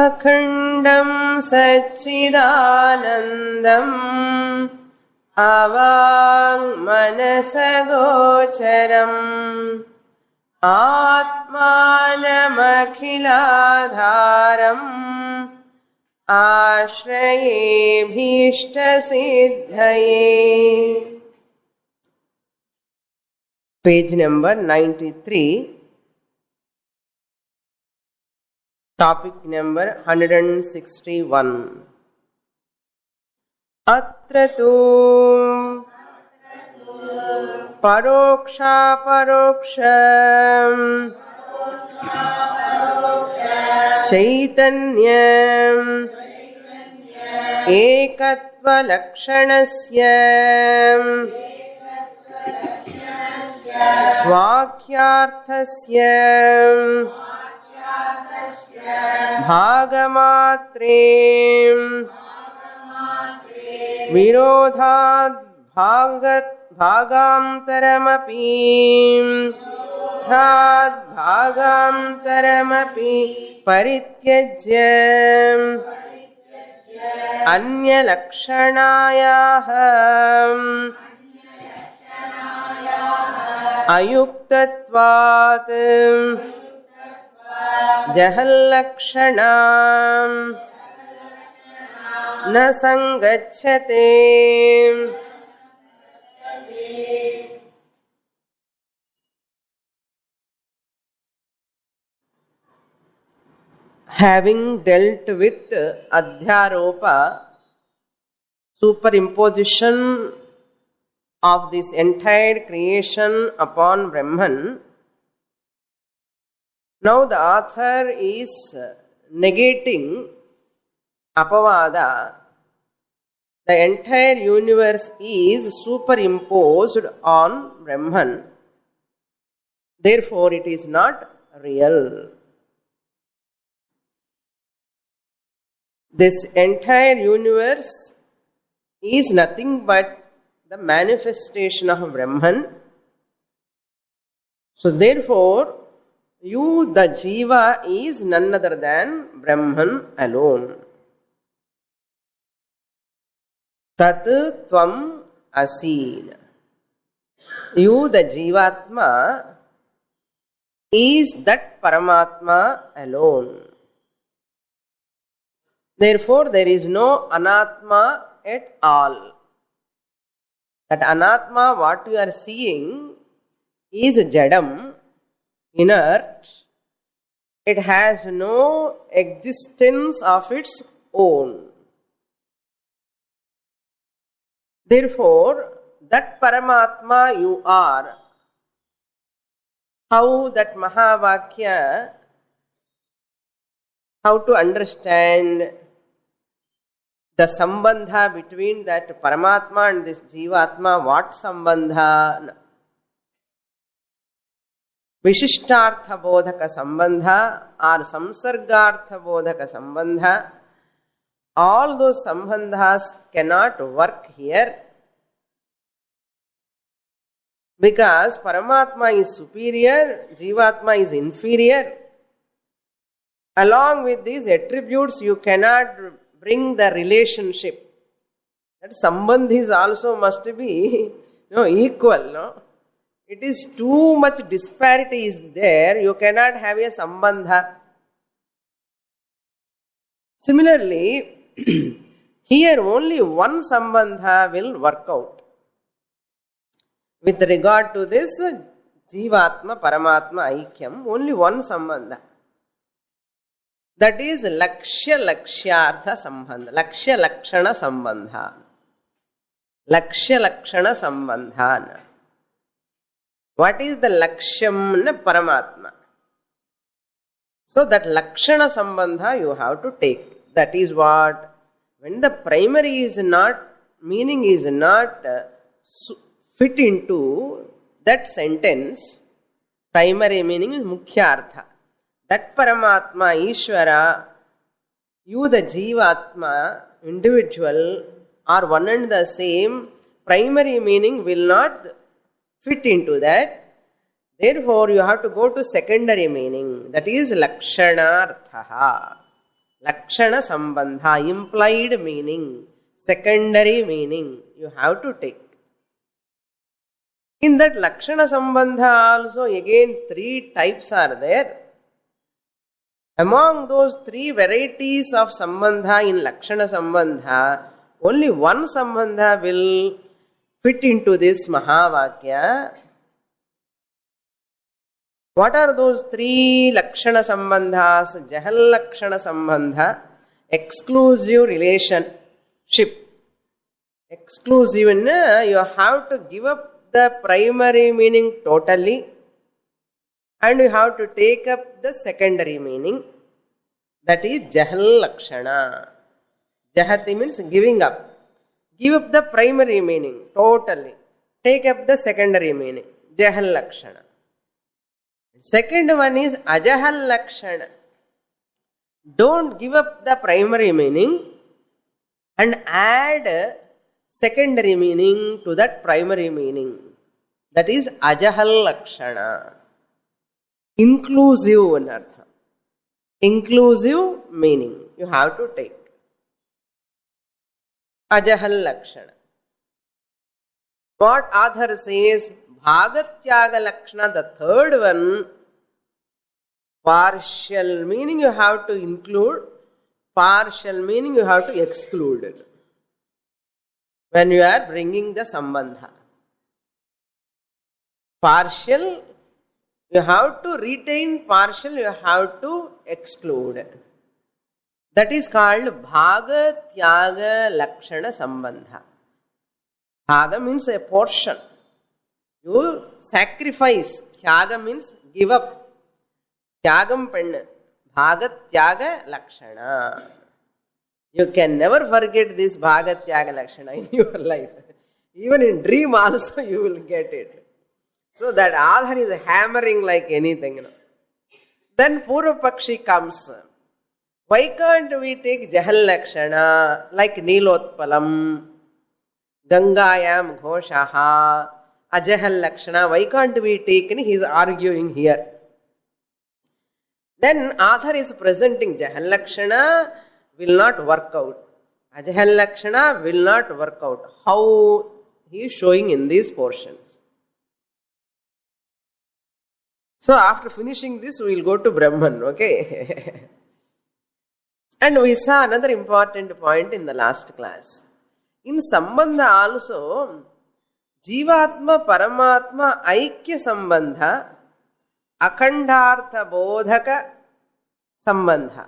अखण्डं सच्चिदानन्दम् अवाङ्मनसगोचरम् आत्मानमखिलाधारम् आश्रयेऽभीष्टसिद्धये. Page number 93. Topic number 161. Atra tu paroksha chaitanyam ekatva lakshanasya vakyarthasya भागमात्रे विरोधाद् भागान्तरमपि परित्यज्य अन्यलक्षणायाः अयुक्तत्वात् जहल्लक्षणां न संगच्छते. Having dealt with adhyaropa, superimposition of this entire creation upon Brahman, now the author is negating apavada. The entire universe is superimposed on Brahman. Therefore, it is not real. This entire universe is nothing but the manifestation of Brahman. So, therefore, you, the jiva, is none other than Brahman alone. Tat tvam asi. You, the jivatma, is that Paramatma alone. Therefore, there is no anatma at all. That anatma, what you are seeing, is jadam, inert. It has no existence of its own. Therefore, that Paramatma you are. How that Mahavakya, how to understand the sambandha between that Paramatma and this Jivatma, what sambandha? Vishishtartha bodhaka sambandha or samsargartha bodhaka sambandha. All those sambandhas cannot work here because Paramatma is superior, Jivatma is inferior. Along with these attributes, you cannot bring the relationship. That sambandhis also must be equal. No? It is too much disparity is there. You cannot have a sambandha. Similarly, here only one sambandha will work out. With regard to this Jivatma, Paramatma, Aikyam, only one sambandha. That is Lakshya Lakshyartha Sambandha. Lakshya Lakshana Sambandha. Lakshya Lakshana Sambandha. What is the Lakshyam? Paramatma. So that Lakshana Sambandha you have to take. That is what, when the primary is not, meaning is not fit into that sentence, primary meaning is Mukhyartha. That Paramatma, Ishvara, you the Jivatma, individual, are one and the same. Primary meaning will not fit into that. Therefore, you have to go to secondary meaning. That is Lakshanarthaha. Lakshana Sambandha, implied meaning, secondary meaning, you have to take. In that Lakshana Sambandha also again 3 types are there. Among those 3 varieties of Sambandha in Lakshana Sambandha, only one Sambandha will fit into this Mahavakya. What are those 3 Lakshana Sambandhas? Jahal Lakshana Sambandha, exclusive relationship. Exclusive, you have to give up the primary meaning totally and you have to take up the secondary meaning. That is Jahal Lakshana. Jahati means giving up. Give up the primary meaning totally. Take up the secondary meaning. Jahal Lakshana. Second one is Ajahal Lakshana. Don't give up the primary meaning and add secondary meaning to that primary meaning. That is Ajahal Lakshana. Inclusive anartha. Inclusive meaning you have to take. Ajahal Lakshana. What author says, Bhagatyaga Lakshana, the third one, partial meaning you have to include, partial meaning you have to exclude when you are bringing the Sambandha. Partial, you have to retain, partial, you have to exclude. That is called Bhaga Tyaga Lakshana Sambandha. Bhaga means a portion. You sacrifice. Tyaga means give up. Tyagam penna. Bhaga Tyaga Lakshana. You can never forget this Bhaga Tyaga Lakshana in your life. Even in dream also you will get it. So that author is hammering like anything. Then Purva Pakshi comes. Why can't we take Jahal Lakshana like Nilotpalam, Gangayam Ghoshaha, Ajahal Lakshana? Why can't we take? He is arguing here. Then author is presenting Jahal Lakshana will not work out. Ajahal Lakshana will not work out. How he is showing in these portions. So after finishing this, we will go to Brahman, okay? And we saw another important point in the last class. In Sambandha also, Jivatma Paramatma Aikya Sambandha, Akhandartha Bodhaka Sambandha.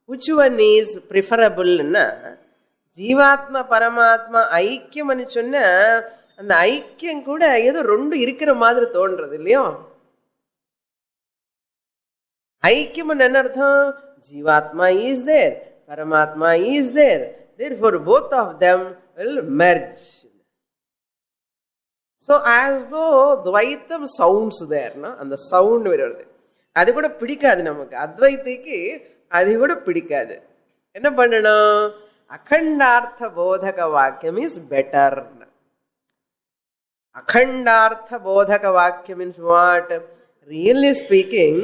Which one is preferable? Jivatma Paramatma Aikyam ani sonna, and the Aikyam kuda edo rendu irukira maadhiri thondrathu illaiyo. Aikyam enartham? Jivatma is there, Paramatma is there. Therefore, both of them will merge. So, as though Dvaitam sounds there, no? And the sound very அது கூட பிடிக்காது நமக்கு. அத்வைத்திக்கு அது கூட பிடிக்காது. என்ன பண்ணணும்? அகண்டார்த்த போதக வாக்கியம் is better. அகண்டார்த்த போதக வாக்கியம் means what? Really speaking,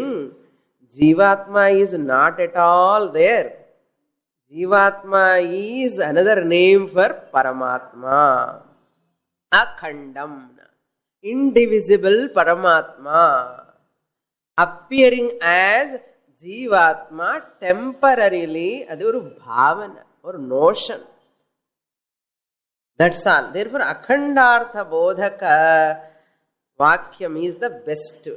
Jivatma is not at all there. Jivatma is another name for Paramatma. Akhandam. Indivisible Paramatma. Appearing as Jivatma temporarily. That is a bhavana or notion. That's all. Therefore, Akhandartha Bodhaka Vakyam is the best.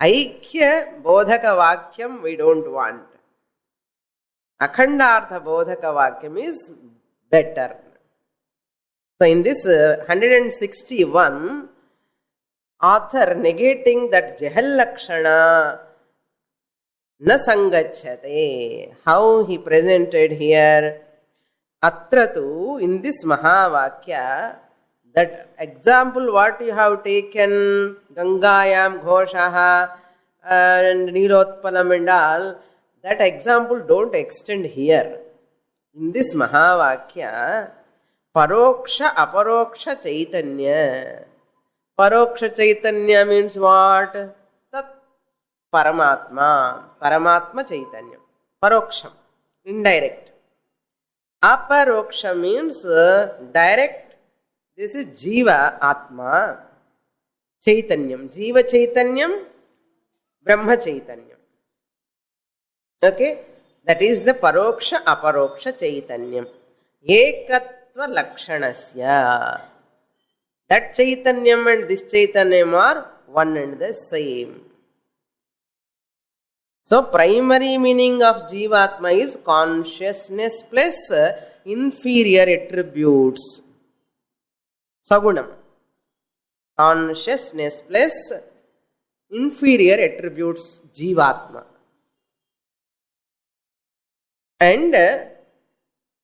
Aikya Bodhaka Vakyam we don't want. Akhandartha Bodhaka Vakyam is better. So in this 161, author negating that Jahal Lakshana na sangachyate. How he presented here. Atratu, in this Mahavakya, that example what you have taken, Gangayam Ghoshaha and Nilotpalam and all, that example don't extend here. In this Mahavakya, Paroksha Aparoksha Chaitanya. Paroksha Chaitanya means what? Tat Paramatma. Paramatma Chaitanya. Paroksham. indirect. Aparoksha means direct. This is Jiva Atma Chaitanyam. Jiva Chaitanyam, Brahma Chaitanyam. Okay? That is the Paroksha Aparoksha Chaitanyam. Ekatva Lakshanasya. That Chaitanyam and this Chaitanyam are one and the same. So, primary meaning of Jivatma is consciousness plus inferior attributes. Sagunam. Consciousness plus inferior attributes, Jivatma. And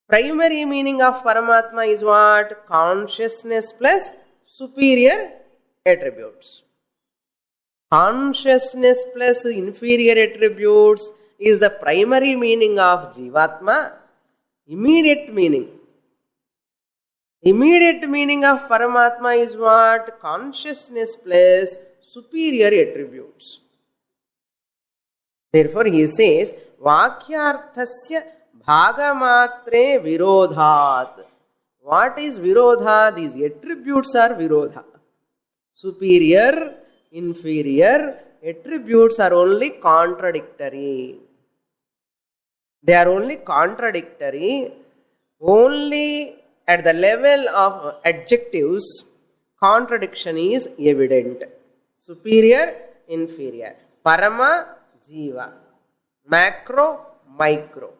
primary meaning of Paramatma is what? Consciousness plus superior attributes. Consciousness plus inferior attributes is the primary meaning of Jivatma. Immediate meaning of Paramatma is what? Consciousness plus superior attributes. Therefore he says, Vakyarthasya bhagamatre virodhat. What is virodha? These attributes are virodha. Superior, inferior attributes are only contradictory. They are only contradictory. Only at the level of adjectives, contradiction is evident. Superior, inferior. Parama, Jiva. Macro, micro.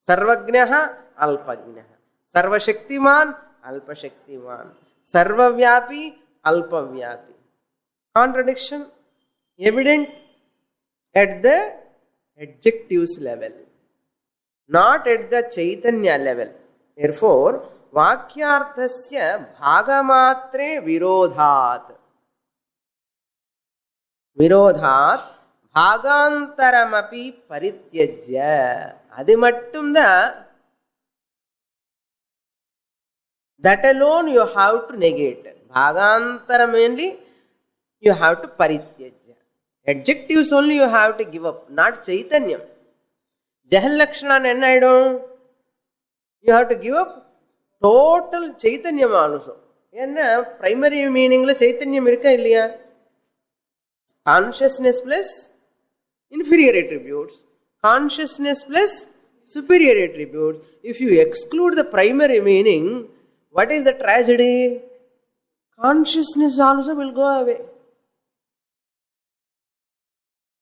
Sarvagnaha, alpagnaha. Sarvashaktiman, alpashaktiman. Sarvavyapi, alpavyapi. Contradiction evident at the adjectives level, not at the Chaitanya level. Therefore, Vakyarthasya bhagamatre virodhat. Virodhat bhagantaramapi parityajya. Adi mattum that alone you have to negate. Bhagantaram mainly you have to parityajya. Adjectives only you have to give up, not Chaitanyam. Jahal Lakshana ennaidum? You have to give up total Chaitanyam also. Enna primary meaning la Chaitanyam irukka illaya? Consciousness plus inferior attributes. Consciousness plus superior attributes. If you exclude the primary meaning, what is the tragedy? Consciousness also will go away.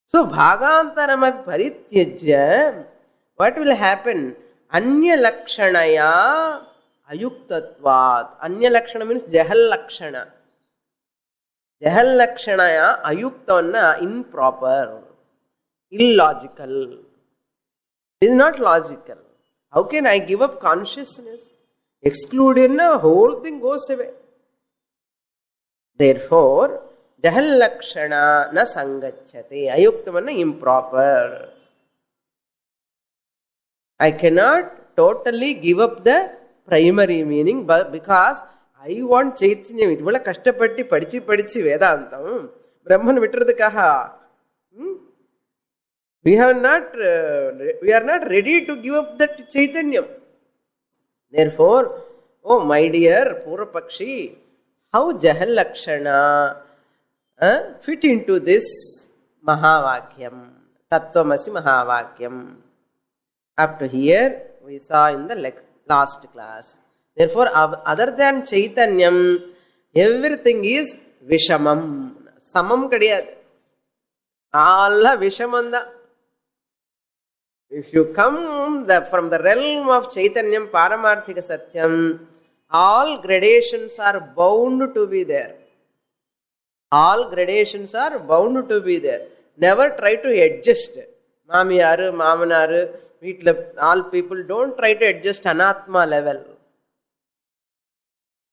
So, bhagantaram parityajya, what will happen? Anya lakshanaya ayuktatvat. Anya lakshana means jahal lakshana. Jahal lakshanaya ayuktana, improper, illogical. It is not logical. How can I give up consciousness? Excluded, the whole thing goes away. Therefore, Jahal lakshana na sangachyate. Ayuktamana improper. I cannot totally give up the primary meaning because I want Chaitanya. Idvala kashtapatti padichi Vedantam. Brahman vitradakaha. We are not ready to give up that Chaitanya. Therefore, oh my dear Purapakshi, how Jahal lakshana fit into this Mahavakyam, Tattvamasi Mahavakyam. Up to here, we saw in the last class. Therefore, other than Chaitanyam, everything is Vishamam. Samam kadiyad. Alla Vishamanda. If you come from the realm of Chaitanyam, Paramarthika Satyam, all gradations are bound to be there. All gradations are bound to be there. Never try to adjust. Mamiyaru, Mamanaru, all people don't try to adjust Anatma level.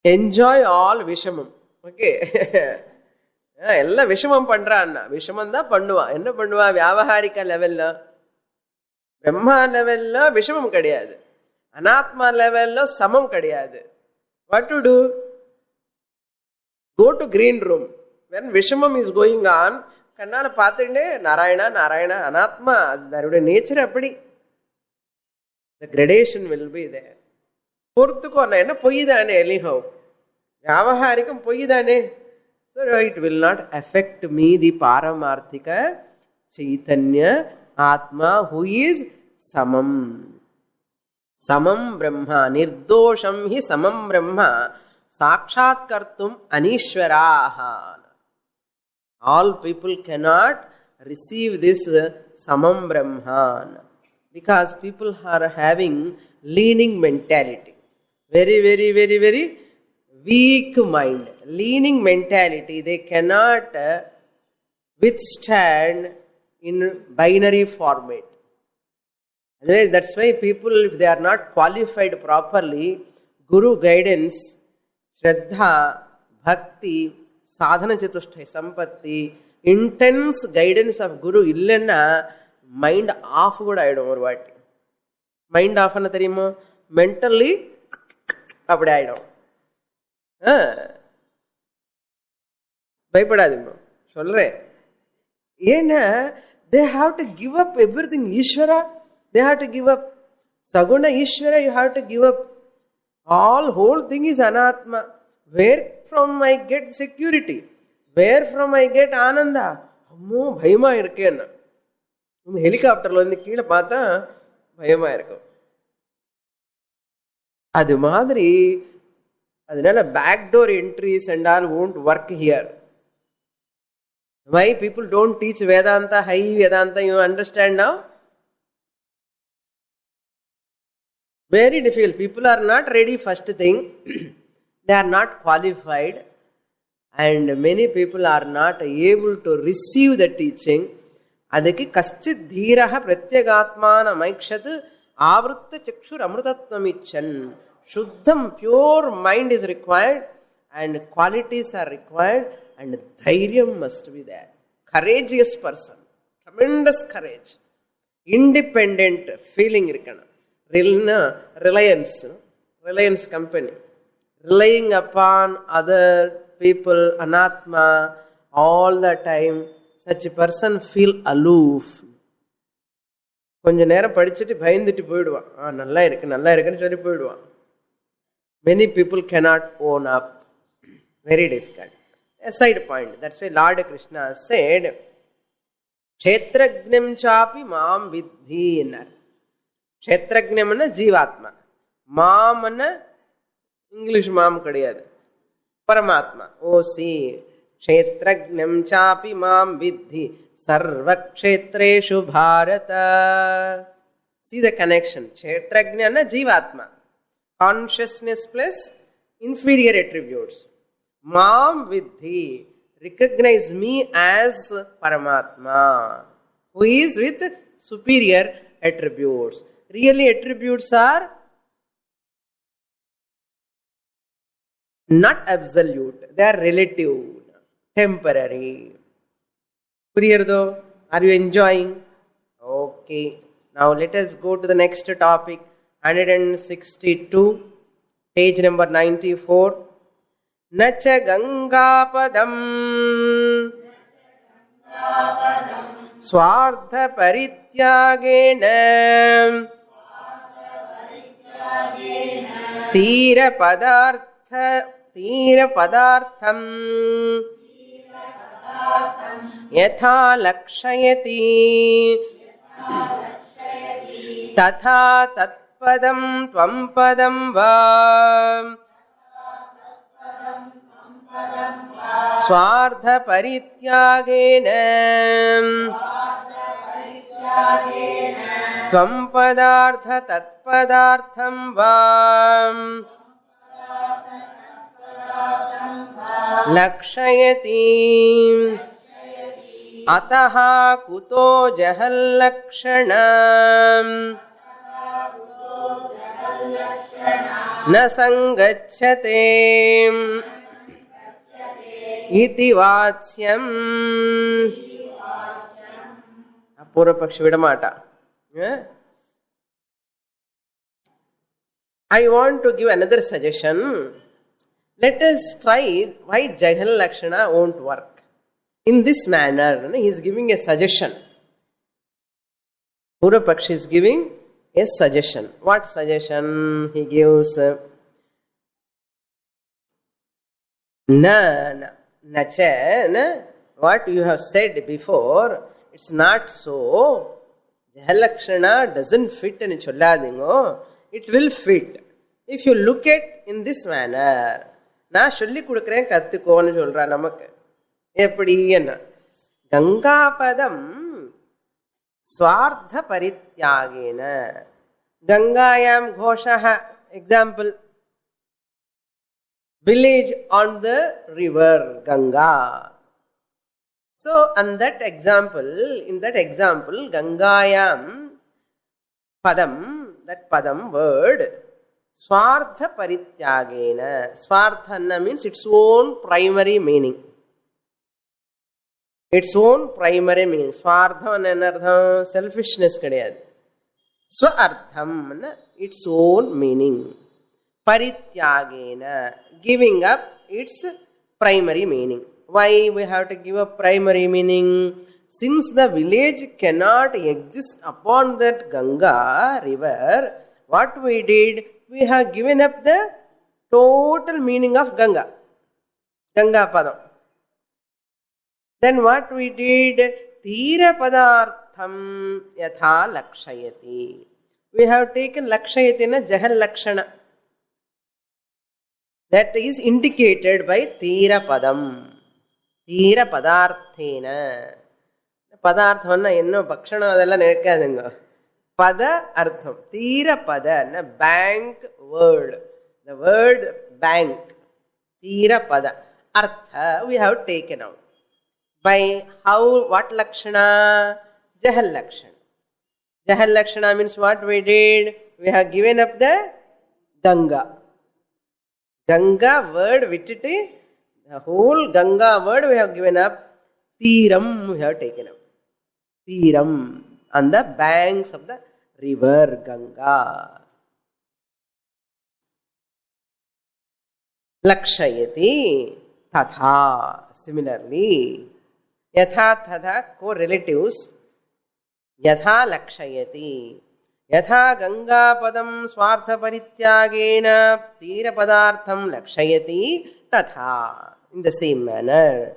Enjoy all Vishamam. Okay. Ella Vishamam pandra anna. Vishamam da pannuva. Enna pannuva? Vyavaharika level la. Brahma level la Vishamam kadiyadu. Anatma level la Samam kadiyadu. What to do? Go to green room. When Vishamam is going on, kannana paathinde Narayana, Narayana, Anatma, darude nature appadi. The gradation will be there. பொறுத்துக்கோ என்ன பொய் தானே, எலிஹோ வியாவகாரிகம் பொய் தானே. So it will not affect me, the Paramarthika Chaitanya Atma, who is Samam. Samam Brahma, Nirdosham hi Samam Brahma, Sakshat Kartum Anishwaraha. All people cannot receive this Samam Brahman because people are having leaning mentality. Very, very, very, very weak mind. Leaning mentality. They cannot withstand in binary format. That's why people, if they are not qualified properly, Guru guidance, Shraddha, Bhakti, Sadhana Chatushthay, Sampatti, intense guidance of Guru illenna mind off kuda aidum or what. Mind off anna theriyuma, mentally appadi aidum. பயப்படாதீங்க சொல்றேன். ஏன்னா they have to give up everything. Ishvara, they have to give up. Saguna Ishvara, you have to give up. Whole thing is anatma. Where from I get security? Where from I get ananda? அம்மோ பயமா இருக்கேன்னா, ஹெலிகாப்டர்ல வந்து கீழே பார்த்தா பயமா இருக்கும். அது மாதிரி அதனால backdoor entries and all won't work here. Why people don't teach Vedanta, high Vedanta, you understand now? Very difficult. People are not ready, first thing. They are not qualified. And many people are not able to receive the teaching. Adaki kaschit dhiraha pratyagatmana maikshat avritta chakshur amrutattvamichan. Shuddham, pure mind is required and qualities are required and dhairyam must be there. Courageous person, tremendous courage, independent feeling irukana. Reliance company, relying upon other people, anatma, all the time. Such a person feel aloof. கொஞ்ச நேரம் படிச்சுட்டு பயந்துட்டு போயிடுவான். நல்லா இருக்குன்னு சொல்லி போயிடுவான். Many people cannot own up. Very difficult. A side point. That's why Lord Krishna said, Kshetrajnam chapi maam vidhi ennar. Kshetrajnam na Jivatma. Maam na English maam kadiyadu. Paramatma. Oh, see. Kshetrajnam chapi maam vidhi sarva kshetreshu bharata. See the connection. Kshetrajna na Jivatma. Consciousness plus inferior attributes. Maam vidhi, recognize me as Paramatma, who is with superior attributes. Really attributes are not absolute, they are relative, temporary. Puriyardo, are you enjoying? Okay. Now let us go to the next topic. 162, page number 94. Nacha Gangapadam Swartha Parityagena Tira Padartham Yatha Lakshayati Tatha Tatpadam Tvam Padam Va Swartha Parityagena Tvam Padartha Tatpadartham Va Lakshayati Ataha Kuto Jahal Lakshanam Na Sangachyate Iti Vatsyam. Purvapakshi Vidamata. I want to give another suggestion. Let us try why Jahal Lakshana won't work. In this manner, he is giving a suggestion. Purvapakshi is giving a suggestion. What suggestion he gives? Na, nacha, na, what you have said before, it's not so. Jahalakshana doesn't fit in Cholladingo. It will fit. If you look at in this manner, na solli kudukren kattukonu solra namakku. Eppadi enna? Gangapadam swartha parityagena. Gangayam ghoshaha. Example. Village on the river Ganga. So, in that example, Gangayam padam, that padam word, swartha parityagena. Swartha means its own primary meaning. Its own primary meaning. Swartha anartham, selfishness kadayadu. Swartham, its own meaning. Parityagena, giving up its primary meaning. Why we have to give up primary meaning? Since the village cannot exist upon that Ganga river, what we did, we have given up the total meaning of Ganga. Ganga padam. Then what we did, Tira padartham yatha lakshayati. We have taken lakshayati na jahal lakshana. That is indicated by Tira padam. Tira padarthena. Padarthana enno bhakshana adella nekadunga. Pada artham. Tira pada na bank word. The word bank. Tira pada. Artha we have taken out. By how, what lakshana? Jahal lakshana. Jahal lakshana means what we did? We have given up the Ganga. Ganga word vititi, the whole Ganga word we have given up. Tiram we have taken up. Tiram, on the banks of the river Ganga. Lakshayati, tatha, similarly. Yatha, tatha, correlatives. Yatha lakshayati. Yatha Ganga padam swartha parityagena tira padartham lakshayati tatha. In the same manner.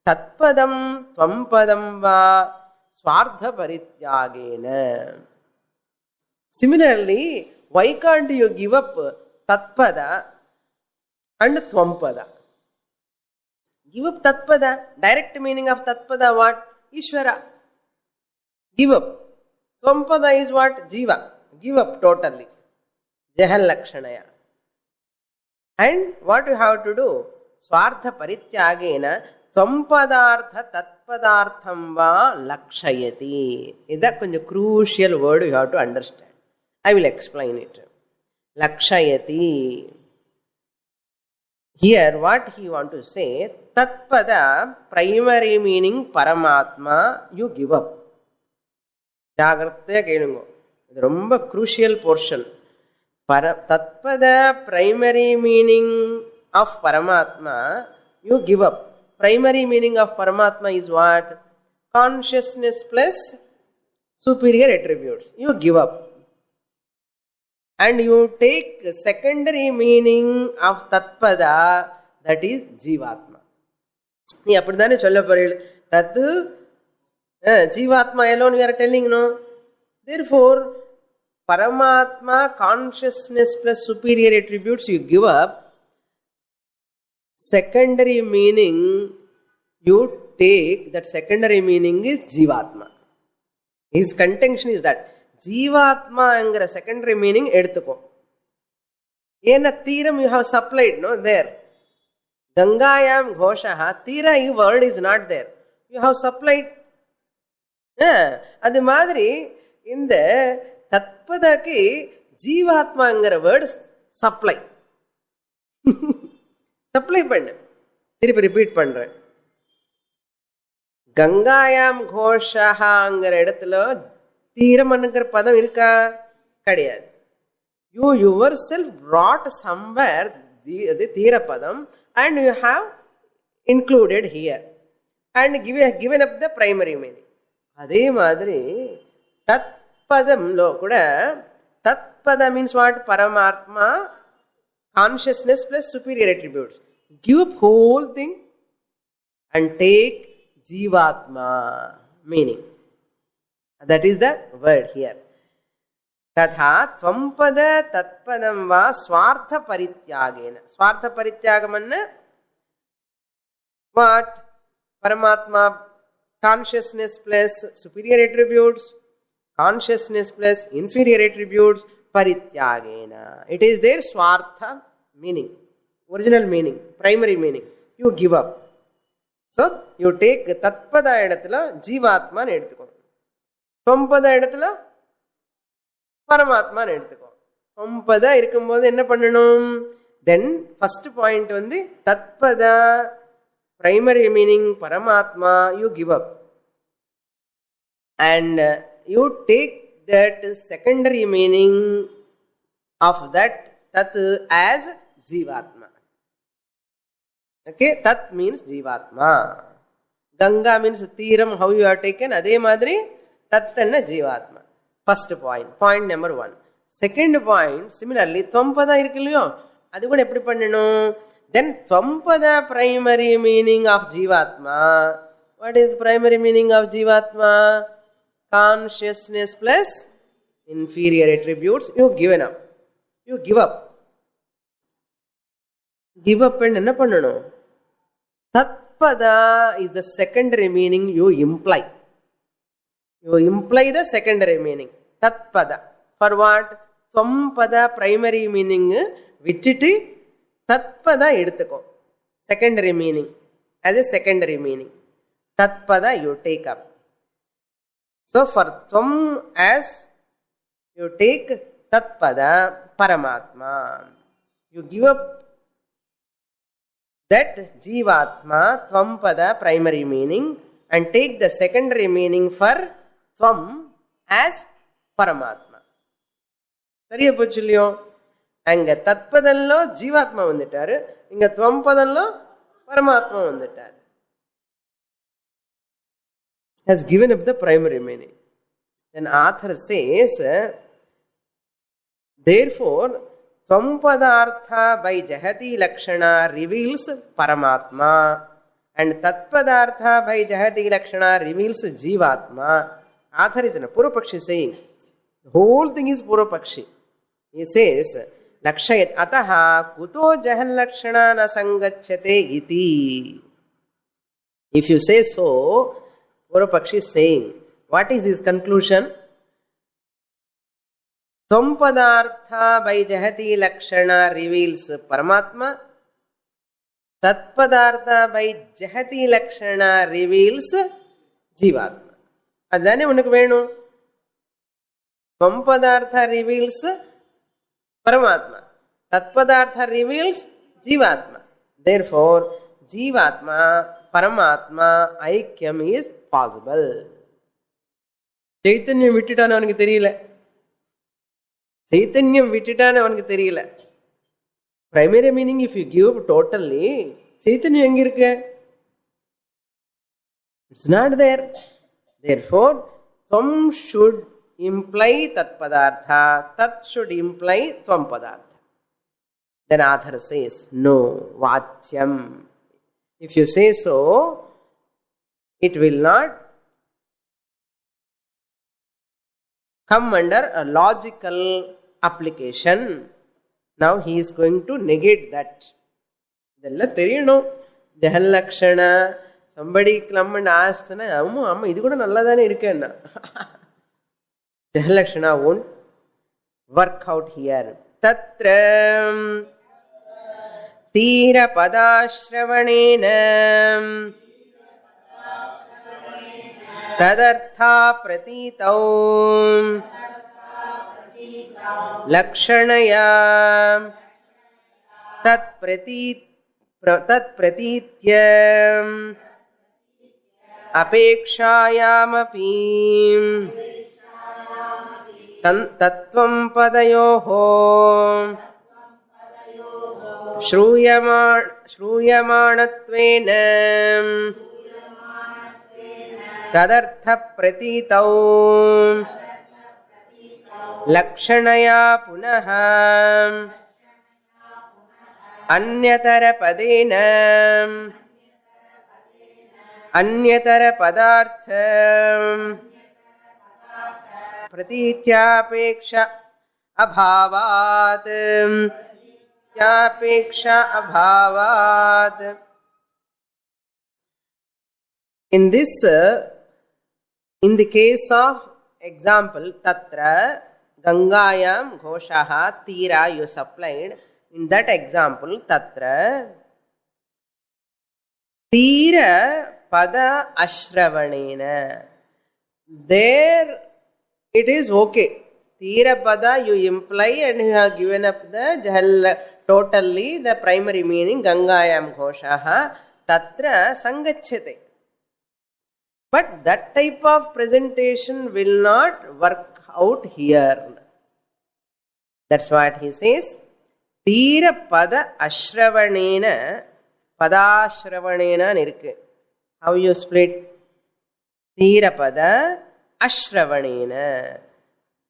Tatpadam tvam padam va swartha parityagena. Similarly, why can't you give up tatpada and tvam-pada? Give up tatpada. Direct meaning of tatpada what? Ishvara. Give up. Tvam-pada is what? Jiva. Give up totally. Jahal lakshanaya. And what you have to do? Swartha parityagena tvam-padartha tatpadartham va lakshayati. This is a crucial word you have to understand. I will explain it. Lakshayati. Here what he want to say, tatpada, primary meaning Paramatma, you give up. Jagrattaya kelungo. It's a very crucial portion. Tatpada, primary meaning of Paramatma, you give up. Primary meaning of Paramatma is what? Consciousness plus superior attributes. You give up. And you take secondary meaning of Tatpada, that is Jivatma. You have to tell that Jivatma alone we are telling, no? Therefore, Paramatma, consciousness plus superior attributes you give up. Secondary meaning you take, that secondary meaning is Jivatma. His contention is that Jivatma angara secondary meaning eduthuko. Ena Tiram you have supplied, no? There. Gangayam Ghoshaha, Tira word is not there. You have supplied. Adi madri, in the Tatpadaki, Jivatma angara word supply. Supply panna. Thiruppi repeat pandra. Gangayam Ghoshaha angara edathula Tiram anakar padam irka kadiyadu. You yourself brought somewhere the Tira padam and you have included here and given up the primary meaning. Adhe madri tat తత్పదంలో కూడా తత్పద means what? Paramatma, consciousness plus superior attributes. Give up whole thing and take jivatma meaning. That is the word here. తథా త్వం పద తత్పదం వా స్వార్థ పరిత్యాగేన. స్వార్థ పరిత్యాగమన్న what? Paramatma, consciousness plus superior attributes, consciousness plus inferior attributes, పరిత్యాగేన. It is their swartha meaning, original meaning, primary meaning. You give up. So you take தத்பத இடத்துல ஜீவாத்மான்னு எடுத்துக்கோ, தொம்பத இடத்துல பரமாத்மான்னு எடுத்துக்கோ. தொம்பத இருக்கும்போது என்ன பண்ணணும்? தென் ஃபர்ஸ்ட் பாயிண்ட் வந்து தத்பத பிரைமரி மீனிங் பரமாத்மா, you give up and you take that secondary meaning of that tat as jivatma. Okay, tat means jivatma. Ganga means teeram, how you are taken, adhe madri tat anna jivatma. First point, point number 1. Second point, similarly thampada irukillo, adu kuda eppadi pannanum? Then thampada primary meaning of jivatma. What is the primary meaning of jivatma? Consciousness plus inferior attributes. You given up. You give up. Give up and enna pannanum? Tatpada is the secondary meaning you imply. You imply the secondary meaning. Tatpada. For what? Thampada primary meaning vichiti tatpada eduthuko. Secondary meaning. As a secondary meaning. Tatpada you take up. So for tvam as you take tatpada paramatma. You give up that jivatma tvam-pada primary meaning and take the secondary meaning for tvam as paramatma. சரியா போச்சு இல்லையோ? அங்க தத்பதன்லோ ஜீவாத்மா வந்துட்டாரு, இங்க துவம்பதன்லோ பரமாத்மா வந்துட்டாரு. Has given up the primary meaning. Then author says, therefore tvam-padartha by jahati lakshana reveals paramatma and tat-padartha by jahati lakshana reveals jivatma. Author is a Purvapakshi saying. The whole thing is Purvapakshi. He says, lakshayat ataha kuto jahal lakshana na sangachyate iti. If you say so, Purvapakshi is saying, what is his conclusion? Tvam-padartha by jahati lakshana reveals Paramatma. Tat-padartha by jahati lakshana reveals Jivatma. Adane unakku venum. Tvam-padartha reveals Paramatma. Tat-padartha reveals Jivatma. Therefore, Jivatma, Paramatma, Aikyam is possible. Chaitanyam vittitana avanukku theriyala. Chaitanyam vittitana avanukku theriyala. Primary meaning if you give up totally, Chaitanyam enga irukku? It's not there. Therefore, tvam should imply tat padartha, tat should imply tvam padartha. Then author says, no, vachyam. If you say so, it will not come under a logical application. Now he is going to negate that. Idella theriyano. Jahalakshana. Somebody come and asked, amma idu kuda nalladane irukkenna. Jahalakshana won't work out here. Tatra Tira padashravanena tadartha pratitau lakshanaya tat pratitya apekshayamapi tattvam padayoho श्रूयमाणत्वेन तदर्थ प्रतीतौ लक्षणया पुनः अन्यतरपदेन अन्यतरपदार्थ प्रतीत्यापेक्ष अभावात् अभावात्. In this, in the case of example, tatra gangayam ghoshaha tira you supplied. In that example, tatra tira pada ashravanena. There it is okay. Tira pada you imply and you have given up the totally the primary meaning gangayam ghoshaha tatra sangachyate. But that type of presentation will not work out here. That's what he says. Tira pada ashravanena padashravanena nirukku. How you split? Tira pada ashravanena.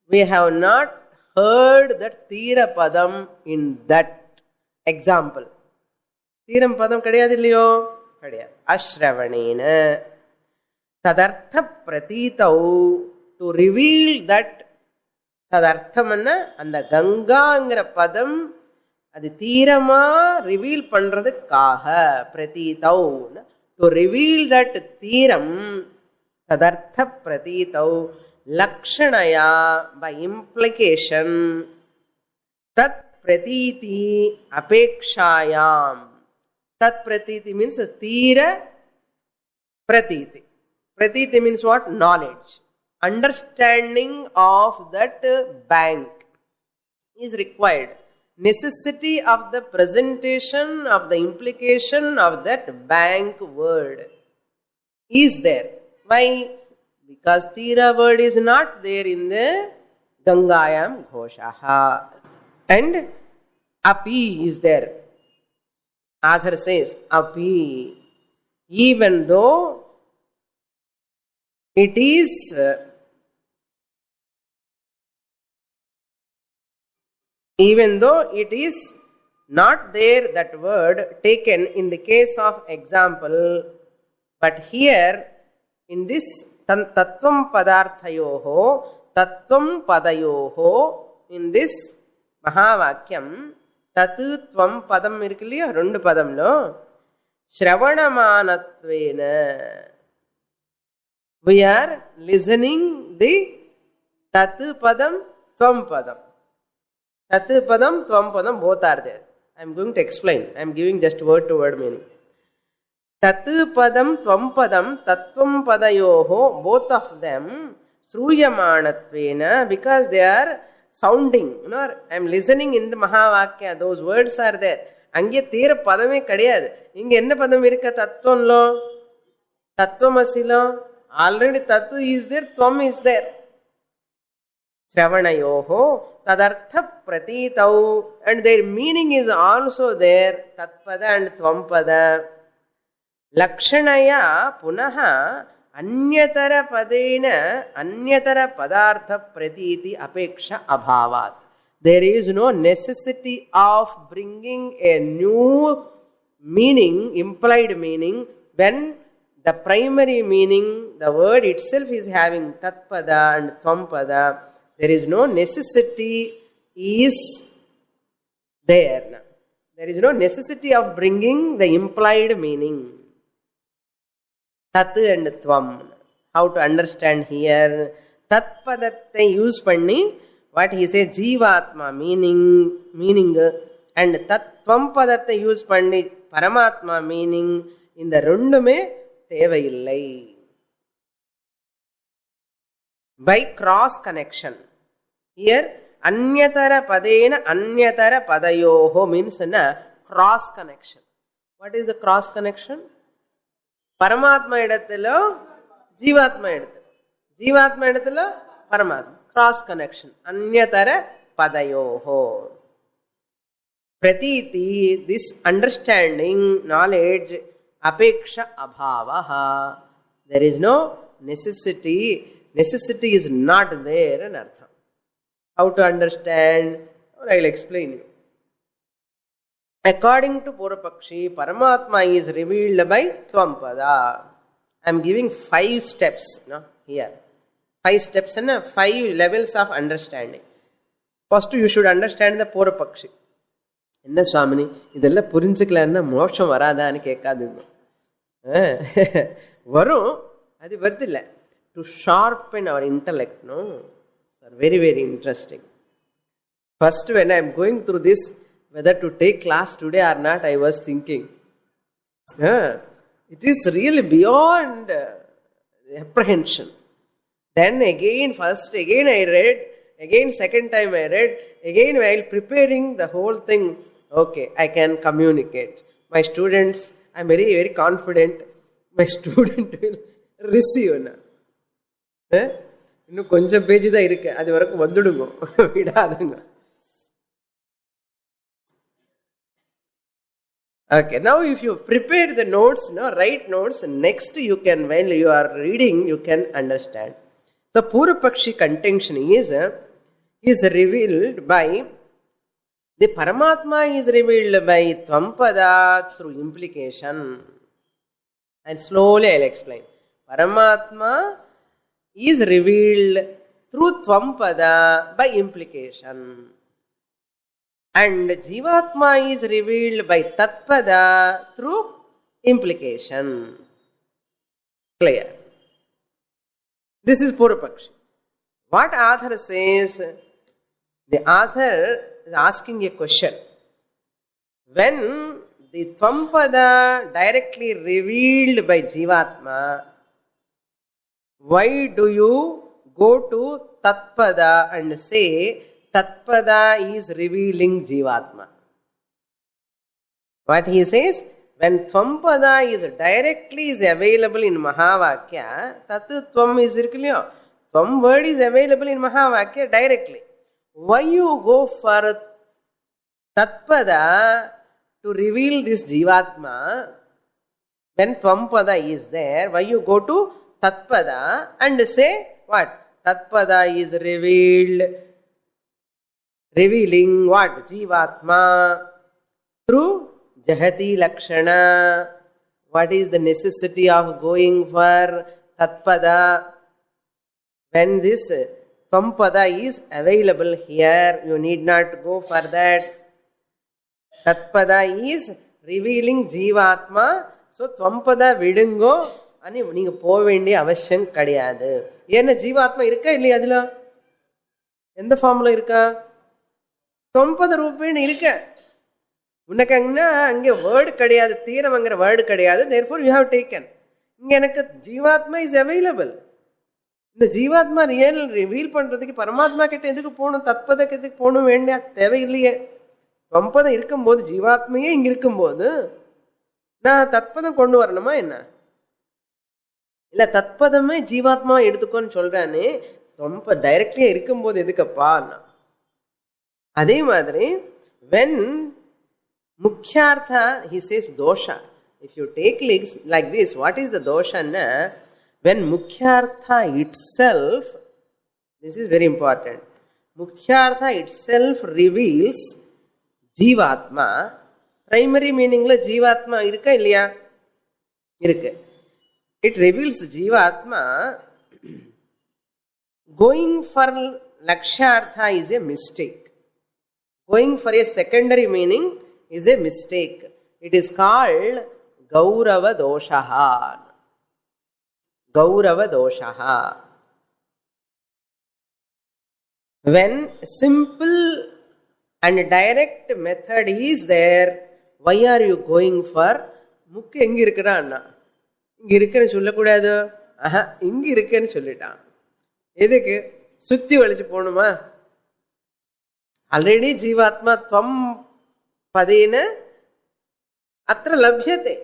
We have not heard that tira padam in that example. Tiram padam kadiyadu illiyo? Kadiyadu. Ashravanena. Tadartha pratitau, to reveal that tadarthamanna and the gangaangra padam adu theerama reveal pandradukkaga pratitau, to reveal that theeram tadartha pratitau lakshanaya, by implication tat pratiti apekshayam. Tat pratiti means theera pratiti. Pratiti means what? Knowledge. Understanding of that bank is required. Necessity of the presentation of the implication of that bank word is there. Why? Because Tira word is not there in the Gangayam Ghoshaha. And Api is there. Author says, Api, even though it is not there, that word taken in the case of example, but here in this tattvam padarthayoho, tattvam padayoho, in this mahavakyam, tatu tvam padam irukliya, rendu padamlo, shravanamanattvena. We are listening the tatu padam, tvam padam. Tatu padam, tvam padam, both are there. I am going to explain. I am giving just word to word meaning. Tatu padam, tvam padam, tattvam padayoho, both of them, sruyamanattvena, because they are sounding. You know, I am listening in the Mahavakya, those words are there. Ange theera padame kadiyadu. Inge enna padam irukka tattvanlo? Tattvamasilo? Already tatu is there, tvam is there. Shravanayoho tadartha pratitau, and their meaning is also there, tatpada and tvampada. Lakshanaya punaha anyatara padena anyatara padartha pratiti apeksha abhavat. There is no necessity of bringing a new meaning, implied meaning, when the primary meaning, the word itself is having tatpada and tvampada. There is no necessity is there. There is no necessity of bringing the implied meaning. Tat and tvam. How to understand here? Tat padathai use panni, what he says, Jivatma, meaning, and tat tvam padathai use panni, Paramatma, meaning, in the rendume தேவையில்லை. By cross connection. Here, anyatara padena anyatara padayoho means a cross connection. What is the cross connection? Paramatma edathilo, Jivatma edathilo. Jivatma edathilo, Paramatma. Cross connection. Anyatara padayoho. Pratiti, this understanding, knowledge, apeksha abhavaha. There is no necessity. Necessity is not there in artham. how to understand, or I will explain you. According to Purvapakshi, Paramatma is revealed by Tvampada. I am giving 5 steps here. 5 steps and 5 levels of understanding. First, you should understand the Purvapakshi. என்ன சுவாமினி இதெல்லாம் புரிஞ்சுக்கலன்னா மோட்சம் வராதான்னு கேட்காதுங்க. வரும், அது வருதில்லை. To sharpen our intellect. No sir, very very interesting. First when I am going through this, whether to take class today or not, I was thinking. It is really beyond apprehension. Then again, I read, again second time I read, again while preparing the whole thing, okay, I can communicate. My students, I am very, very confident, my student will receive. இன்னும் கொஞ்சம் page தான் இருக்கு, அது வரைக்கும் வந்துடுங்க, விடாதுங்க. Okay, now if you prepare the notes, write notes, next you can, while you are reading, you can understand. The Purvapakshi contention is revealed by, the Paramatma is revealed by Tvampada through implication. And slowly I will explain. Paramatma is revealed through Tvampada by implication. And Jivatma is revealed by Tatpada through implication. Clear? This is Purvapakshi. What author says? The author is asking a question. When the Tvampada directly revealed by Jivatma, why do you go to Tatpada and say Tatpada is revealing Jivatma? What he says, when Tvampada is directly available in Mahavakya, Tatu Tvam is irkliyo. Tvam word is available in Mahavakya directly. Why you go for Tatpada to reveal this Jivatma? When Tvampada is there, why you go to Tatpada and say what? Tatpada is revealing what? Jivatma through Jahati Lakshana. What is the necessity of going for Tatpada? When this Tvampada is available here, you need not go for that. Tatpada is revealing Jivatma. So Tvampada vidungo ani நீங்க போக வேண்டிய அவசியம் கிடையாது. ஏன்னா ஜீவாத்மா இருக்கா இல்லையா? அதுல எந்த ஃபார்ம்ல இருக்கா? Tvampada ரூபேண இருக்க. உனக்கு அங்கே வேர்டு கிடையாது, தீரம்ங்கிற வேர்டு கிடையாது. therefore you have taken. இங்க எனக்கு ஜீவாத்மா இஸ் அவைலபிள். இந்த ஜீவாத்மா ரியல் ரிவீல் பண்றதுக்கு பரமாத்மா கிட்ட எதுக்கு போகணும்? தத்பத எதுக்கு போகணும்? வேண்டிய தேவையில்லையே. Tvampada இருக்கும்போது, ஜீவாத்மையே இங்க இருக்கும்போது நான் தத்பதம் கொண்டு வரணுமா என்ன? இல்ல தத்பதமே ஜீவாத்மா எடுத்துக்கோன்னு சொல்றானே, Tvampada டைரக்ட்லியா இருக்கும்போது எதுக்கப்பா? அதே மாதிரி when Mukhyartha, he says dosha. If you take like this, what is the dosha? When Mukhyartha itself, this is very important, Mukhyartha itself reveals Jivatma. Primary meaning la Jivatma irukka illaya? Irukku. It reveals Jivatma. Going for Lakshyartha is a mistake. Going for a secondary meaning is a mistake. It is called Gaurava Doshaha. Gaurava Doshaha. When simple and direct method is there, why are you going for முக்கு எங்க இருக்கிறான்னா? இங்க இருக்குன்னு சொல்லக்கூடாது. இங்க இருக்குன்னு சொல்லிட்டான். எதுக்கு சுத்தி வளைச்சு போகணுமா? ஆல்ரெடி ஜீவாத்மா துவம் பதேன அത്ര லப்யத்தை.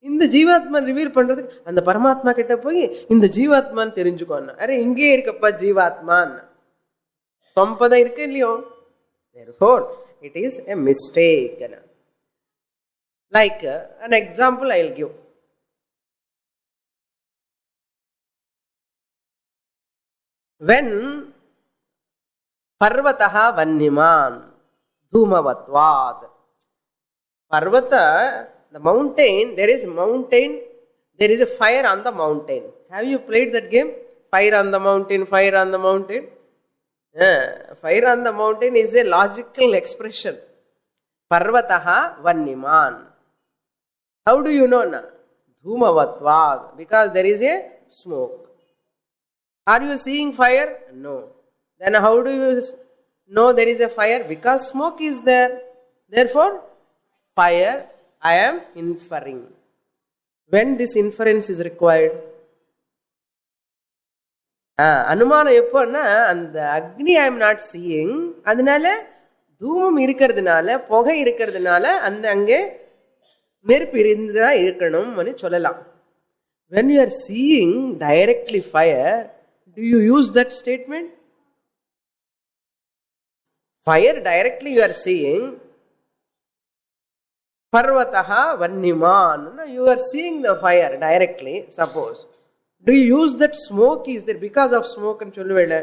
இந்த ஜீவாத்மா ரிவீல் பண்றதுக்கு அந்த பரமாத்மா கிட்ட போய் இந்த ஜீவாத்மான்னு தெரிஞ்சுக்கோன்னா, அரே இங்கே இருக்கப்பா ஜீவாத்மான்னு. துவம்பதம் இருக்கு இல்லையோ? Therefore, it is a mistake. Like an example I will give. When Parvataha vanniman dhumavatvat. Parvata, the mountain, there is a fire on the mountain. Have you played that game? Fire on the mountain, fire on the mountain. Fire on the mountain is a logical expression. Parvataha vanniman. How do you know na? Dhumavatvad. Because there is a smoke. Are you seeing fire? No. Then how do you know there is a fire? Because smoke is there. Therefore, fire, I am inferring. When this inference is required? அனுமானம் எப்போன்னா, அந்த அக்னி I am not seeing, அதனால தூமம் இருக்கிறதுனால, புகை இருக்கிறதுனால அந்த அங்கே நெருப்பு இருந்தா இருக்கணும்னு சொல்லலாம். When you are seeing directly fire, do you use that statement? Fire directly you are seeing. Parvataha vanniman. You are seeing the fire directly, suppose. Do you use that smoke is there because of smoke and சொல்லுவேல?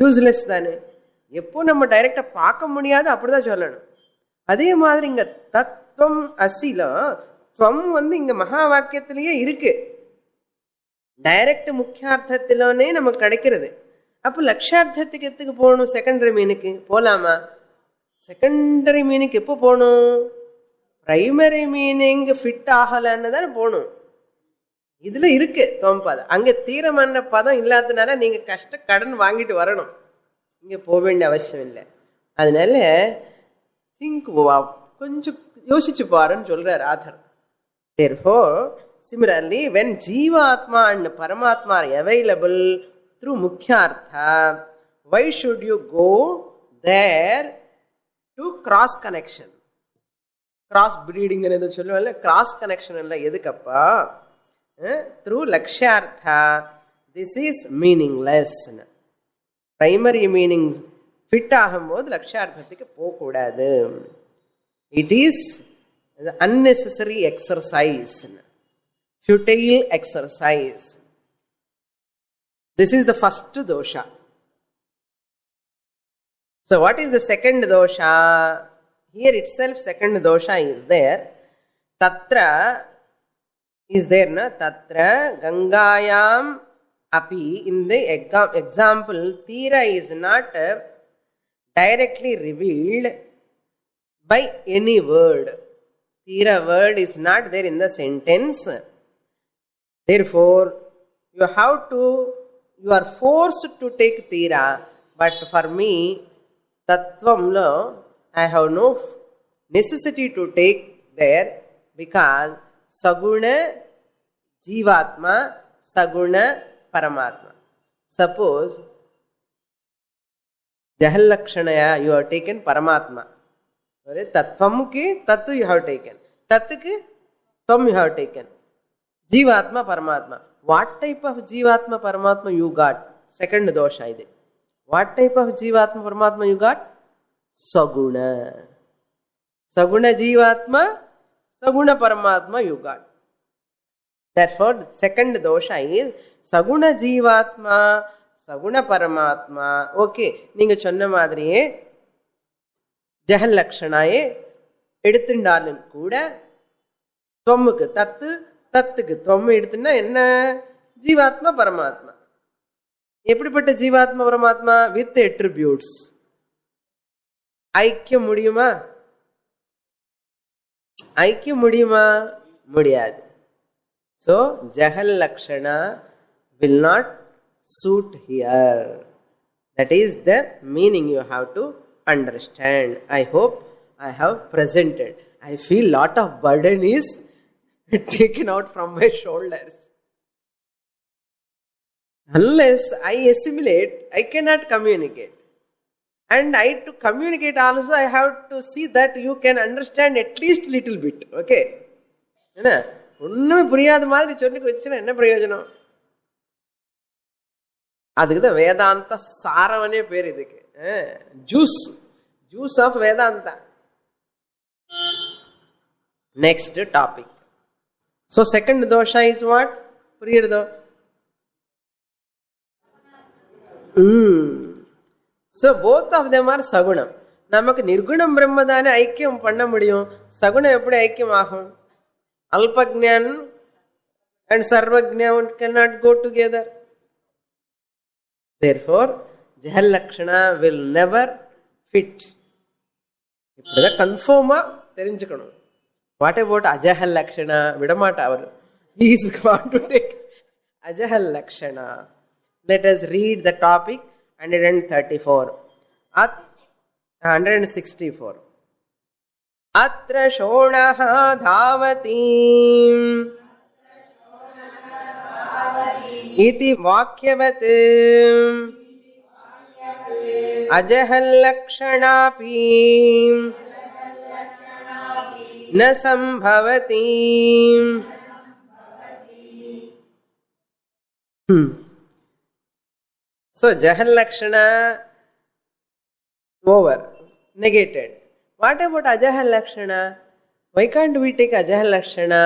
Useless தானே. எப்போ நம்ம டைரக்டா பார்க்க முடியாது அப்படிதான் சொல்லணும். அதே மாதிரி இங்க தத்துவம் அசில துவம் இங்க மகா வாக்கியத்திலேயே இருக்கு. டைரக்ட் முக்கியார்த்தத்திலே நமக்கு கிடைக்கிறது. அப்போ லட்சார்த்தத்துக்கு எத்துக்கு போகணும்? செகண்டரி மீனுக்கு போலாமா? செகண்டரி மீனுக்கு எப்போ போகணும்? பிரைமரி மீனிங் ஃபிட் ஆகலன்னு தான் போகணும். இதுல இருக்கு தொம்பதம். அங்க தீரமான பதம் இல்லாததுனால நீங்க கடன் வாங்கிட்டு வரணும். இங்க போக வேண்டிய அவசியம் இல்லை. அதனால திங்க், கொஞ்சம் யோசிச்சு பாருன்னு சொல்றார் author. Therefore, similarly, when Jivatma and Paramatma are available through Mukhyartha, why should you go there to cross connection? Cross breeding and cross connection edukappa? Through Lakshyartha, this is meaningless. Primary meanings fit ஆகும்போது லட்சார்த்தத்துக்கு போகக்கூடாது. It is unnecessary exercise, futile exercise. This is the first dosha. So what is the second dosha? Here itself second dosha is there. Tatra is there, na? Tatra Gangayam api. In the example, Tira is not directly revealed by any word. Tira word is not there in the sentence. Therefore, you are forced to take Tira. But for me, Tattvamlo, I have no necessity to take there because Saguna Jivatma, Saguna Paramatma. Suppose Jahalakshanaya you have taken Paramatma. Tattvam ki Tattu you have taken. Tattu ki Tvam you have taken. Jivatma Paramatma. What type of Jivatma Paramatma you got? Second dosha ide. What type of Jivatma Paramatma you got? Saguna. Saguna Jivatma, Saguna Paramatma you got. Therefore, the second dosha is Saguna Jivatma, Saguna Paramatma. Okay, நீங்க சொன்ன மாதிரியே ஜஹல் லக்ஷணாயே எடுத்துட்டாலும் கூட தொம்முக்கு தத்துக்கு தொம்மு எடுத்துன்னா என்ன? ஜீவாத்மா பரமாத்மா. எப்படிப்பட்ட ஜீவாத்மா பரமாத்மா? வித் எட்ரிபியூட்ஸ். ஐக்கியம் முடியுமா? ஐக்கியம் முடியுமா? முடியாது. So, Jahal Lakshana will not suit here. That is the meaning you have to understand. I hope I have presented. I feel lot of burden is taken out from my shoulders. Unless I assimilate, I cannot communicate. And to communicate also, I have to see that you can understand at least little bit. Okay? ஒண்ணுமே புரியாத மாதிரி சொல்லி வச்சுன்னா என்ன பிரயோஜனம்? அதுக்குதான் வேதாந்த சாரவனே பேர் இதுக்கு. Juice of Vedanta. Next topic. So second dosha is what? புரியுறதோ? So both of them are sagunam. நமக்கு நிர்குணம் பிரம்ம தானே ஐக்கியம் பண்ண முடியும். சகுணம் எப்படி ஐக்கியம் ஆகும்? அல்பஜ்ஞான் and sarvajna cannot go together. Therefore, Jahal Lakshana will never fit. இப்படிதான் கன்ஃபார்மா தெரிஞ்சுக்கணும். What about Ajahal Lakshana? விடமாட்டா our. He is going to take Ajahal Lakshana. Let us read the topic 134. 164. Atra shonaha dhavati iti vakyavat Ajahal Lakshanapi na sambhavati. So Jahal Lakshana over, negated. What about Ajahal Lakshana? Why can't we take Ajahal Lakshana?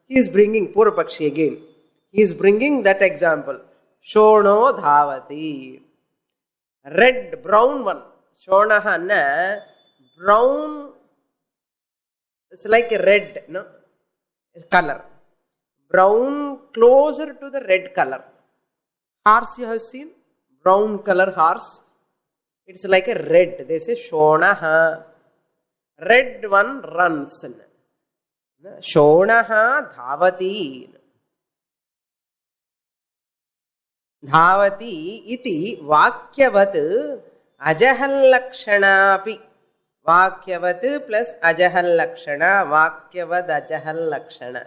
He is bringing Purvapakshi again. He is bringing that example. Shono dhavati. Red, brown one. Shonaha na brown. It's like a red, no? Color. Brown closer to the red color. Horse you have seen? Brown color horse. It's like a red. They say shonaha. Red one runs. Shonaha dhavati. Dhavati iti vakyavat Ajahal Lakshanapi. Vakyavat plus Ajahal Lakshana. Vakyavat Ajahal Lakshana.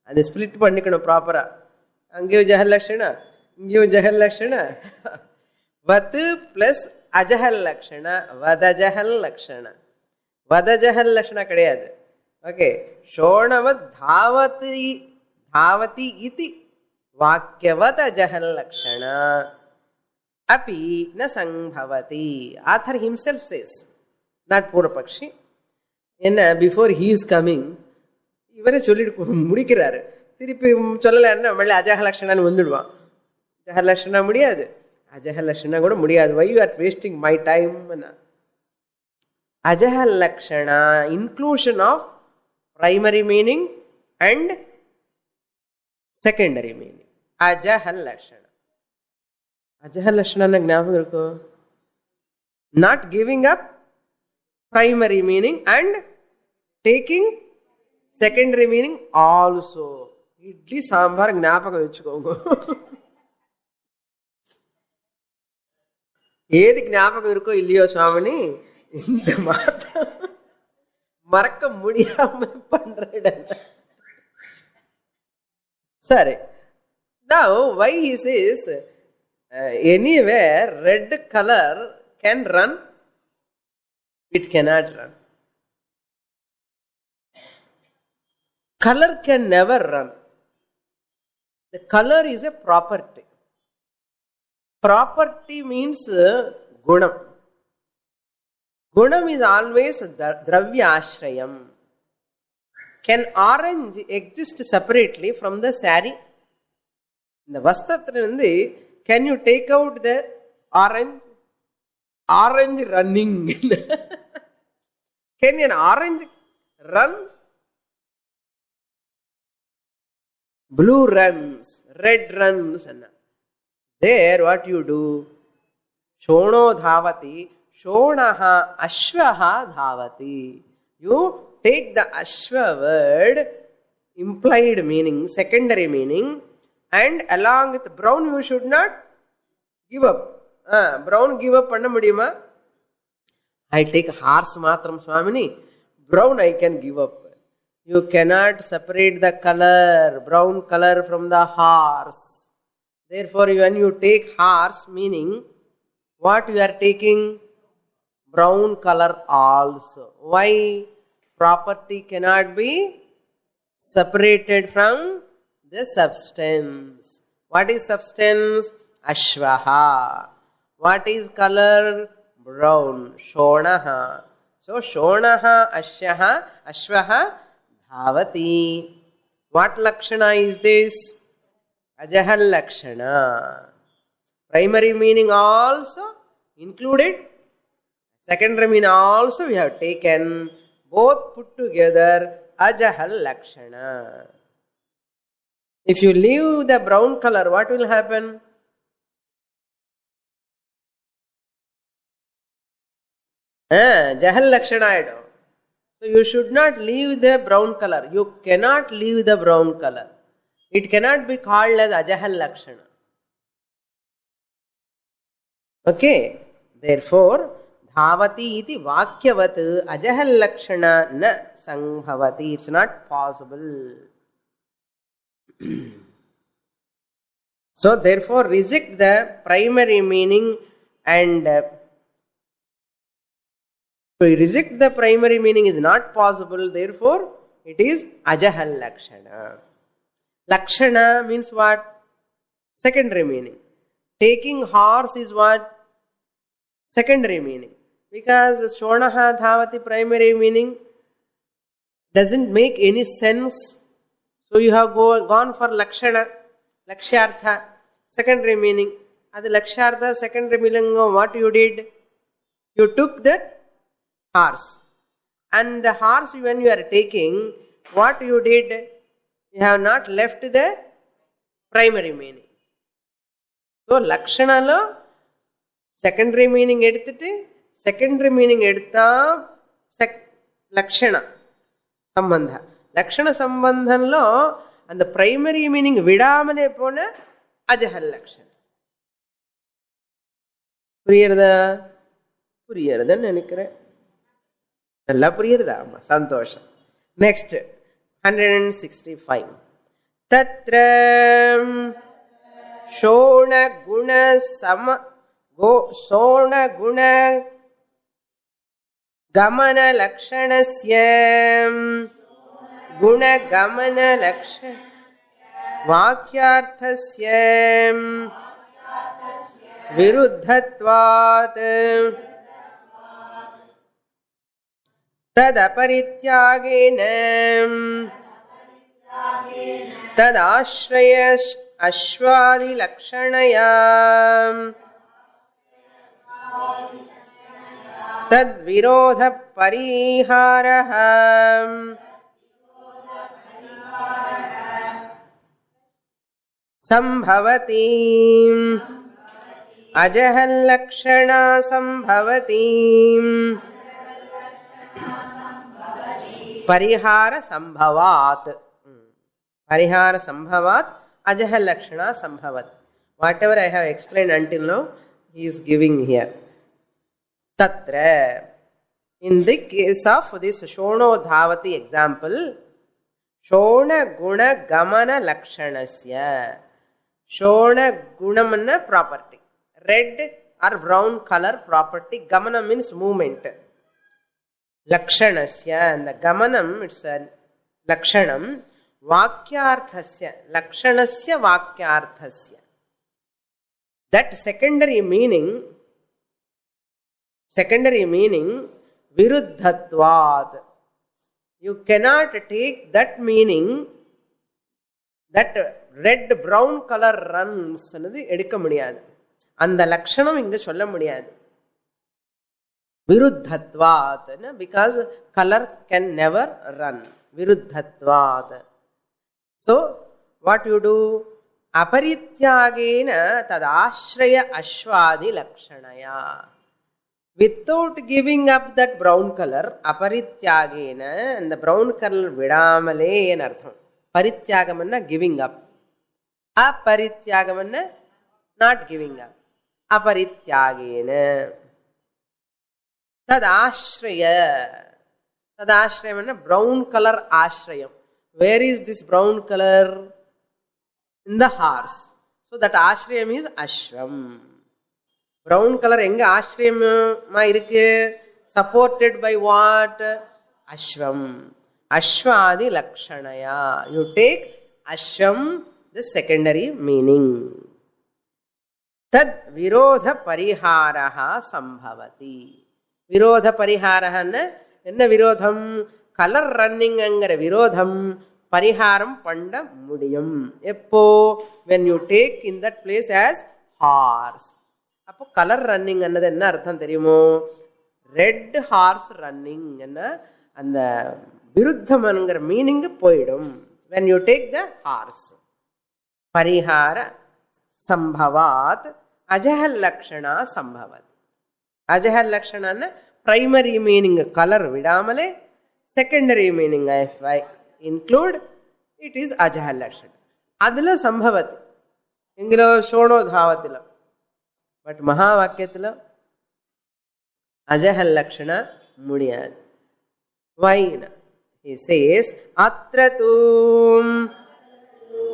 And split பண்ணிக்கணும் ப்ராப்பரா. அங்கேயும் ஜஹல் லக்ஷணா, இங்கேயும் ஜஹல் லக்ஷணா. வத்து plus அஜஹல் லக்ஷணா, வதஜஹல் லக்ஷணா. வதஜஹல் லக்ஷணா கிடையாது. Okay. ஷோணவத் Dawathi Dawathi இதி வாக்கியவத் அஜஹல் லக்ஷணா அபி ந சம்பவதி. Author himself says, not Purvapakshi. என்ன பிஃபோர் he is coming, இவரே சொல்லிட்டு முடிக்கிறாரு. திருப்பி சொல்லலன்னா மళ్ళీ அஜஹல் லக்ஷணான்னு வந்துடுவான். ஜஹல் லக்ஷணா முடியாது, அஜஹல் லக்ஷணா கூட முடியாது. Why you are wasting my time. Ajahal Lakshana, inclusion of primary meaning and secondary meaning. Ajahal Lakshana. Ajahal Lakshana ஞாபகம் இருக்கும். Not giving up primary meaning and taking secondary meaning also. Idli sambar ஞாபகம் வச்சுக்கோங்க. ஏது ஞாபகம் இருக்கோ இல்லையோ சுவாமினி, இந்த மாதம் மறக்க முடியாம பண்ற. சரி. Now why he says anywhere red color can run, it cannot run. Color can never run. The color is a property. Property means gunam. Gunam is always dravya ashrayam. Can orange exist separately from the saree? இந்த வஸ்திரத்திலிருந்து can you take out the orange? Orange running. Can an orange run? Blue runs, red runs. There what you do? Shono dhavati. Shonaha ashvaha dhavati. You take the ashva word, implied meaning, secondary meaning, and along with brown you should not give up. Brown give up panna mudiyuma? I take horse matram swamini. Brown I can give up. You cannot separate the color, brown color from the horse. Therefore, when you take horse, meaning what you are taking? Brown color also. Why? Property cannot be separated from the substance. What is substance? Ashvaha. What is color? Brown. Shonaha. So, shonaha, ashvaha, dhavati. What lakshana is this? Ajahal Lakshana. Primary meaning also included. Secondary meaning also we have taken, both put together, ajahal lakshana. If you leave the brown color, what will happen? Jahal lakshana. So you should not leave the brown color. You cannot leave the brown color. It cannot be called as ajahal lakshana. Okay. Therefore, dhavati iti vakyavat ajahal lakshana na sangbhavati. It's not possible. So therefore reject the primary meaning and to reject the primary meaning is not possible. Therefore it is ajahal lakshana. Lakshana means what? Secondary meaning. Taking horse is what? Secondary meaning. Because shonaha dhavati primary meaning doesn't make any sense. So you have gone for lakshana, lakshyartha, secondary meaning. At the lakshyartha, secondary meaning, what you did? You took the horse. And the horse when you are taking, what you did? You have not left the primary meaning. So lakshana lo secondary meaning edutittu, secondary meaning edutha lakshana sambandha. Lakshana sambandhanlo and the primary meaning vidamane pona ajahal lakshana. Puriyarada nenikre. Alla puriyarada amma santosham. Next 165. Tatra shona guna shona guna gamana lakshanasya गुणगमन लक्ष्य वाक्यार्थस्य विरुद्धत्वात् तदपरित्यागेन तदाश्रय अश्वादिलक्षणया तद्विरोध परिहारः संभवति अजहल लक्षणा संभवति परिहार संभवात् अजहल लक्षणा संभवति. Whatever I have explained until now, he is giving here. Tatra, in the case of this shono dhavati example, shona guna gamana lakshanasya. Shona gunamanna property. Red or brown color property. Gamana means movement. Lakshanasya. And the gamanam, it's a lakshanam. Vakyarthasya. Lakshanasya vakyarthasya. That secondary meaning viruddhatvad. You cannot take that meaning that red brown color runs annது எடுக்க முடியாது. அந்த லட்சணம் இங்க சொல்ல முடியாது. விருத்தத்வாத், because color can never run. விருத்தத்வாத். So what you do? अपरित्यागेन तदाश्रय अश्वादि लक्षणया. Without giving up that brown color, अपरित्यागेन, and the brown color vidamale en artham. Parithyagamanna giving up. Aparityagamanna not giving up. Aparityagena. Tadashraya. Tadashraya brown color ashrayam. Where is this brown color? In the horse. So that ashrayam is ashram. Brown color enga ashrayam ma irukku? Supported by what? Ashram. Ashwadi lakshanaya. You take ashram, the secondary meaning. Tad virodha pariharaha sambhavati. Virodha pariharaha enna virodham? Color running angara virodham pariharam panda mudiyam. Eppo, when you take in that place as horse. அப்போ colour running அன்னது என்ன அர்த்தம் தெரியுமோ? Red horse running என்ன அந்த விருத்தம்ங்கிற meaning போயிடும். when you take the horse. பரிஹார சம்பவாத் அஜஹல் லக்ஷணா சம்பவத். அஜஹல் லக்ஷணான்னு பிரைமரி மீனிங் கலர் விடாமலே secondary meaning if I include it is அஜஹல் லக்ஷணா. அதுல சம்பவத் எங்கிலோ சோணோதாவத்தில். பட் மகா வாக்கியத்தில் அஜஹல் லக்ஷணா முடியாது. வைனா he says atra tu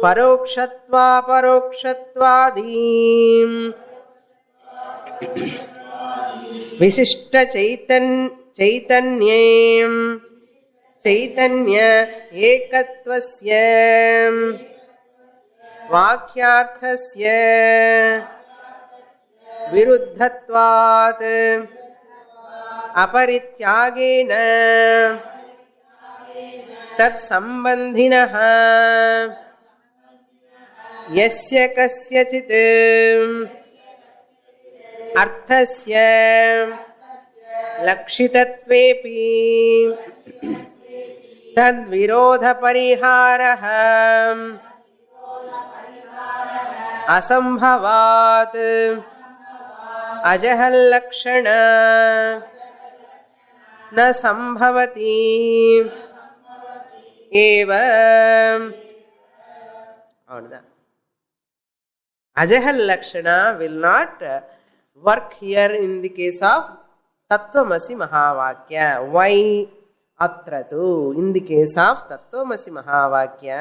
பரோக்ஷத்வா பரோக்ஷத்வாதீம் விசிஷ்ட சைதன்யம் சைதன்ய ஏகத்வஸ்ய வாக்யார்த்தஸ்ய விருத்தத்வாத் அபரித்யாகேன தத் சம்பந்தினஹ யஸ்ய கஸ்யசித் அர்த்தஸ்ய லக்ஷிதத்வேபி தத் விரோத பரிஹாரஹ அசம்பவாத் அஜஹல் லக்ஷண ந சம்பவதி ஏவ. அவ்வளவுதான். அஜஹல் லக்ஷணா will not work here in the case of Tattvamasi Mahavakya. Why? Atratu. In the case of Tattvamasi Mahavakya,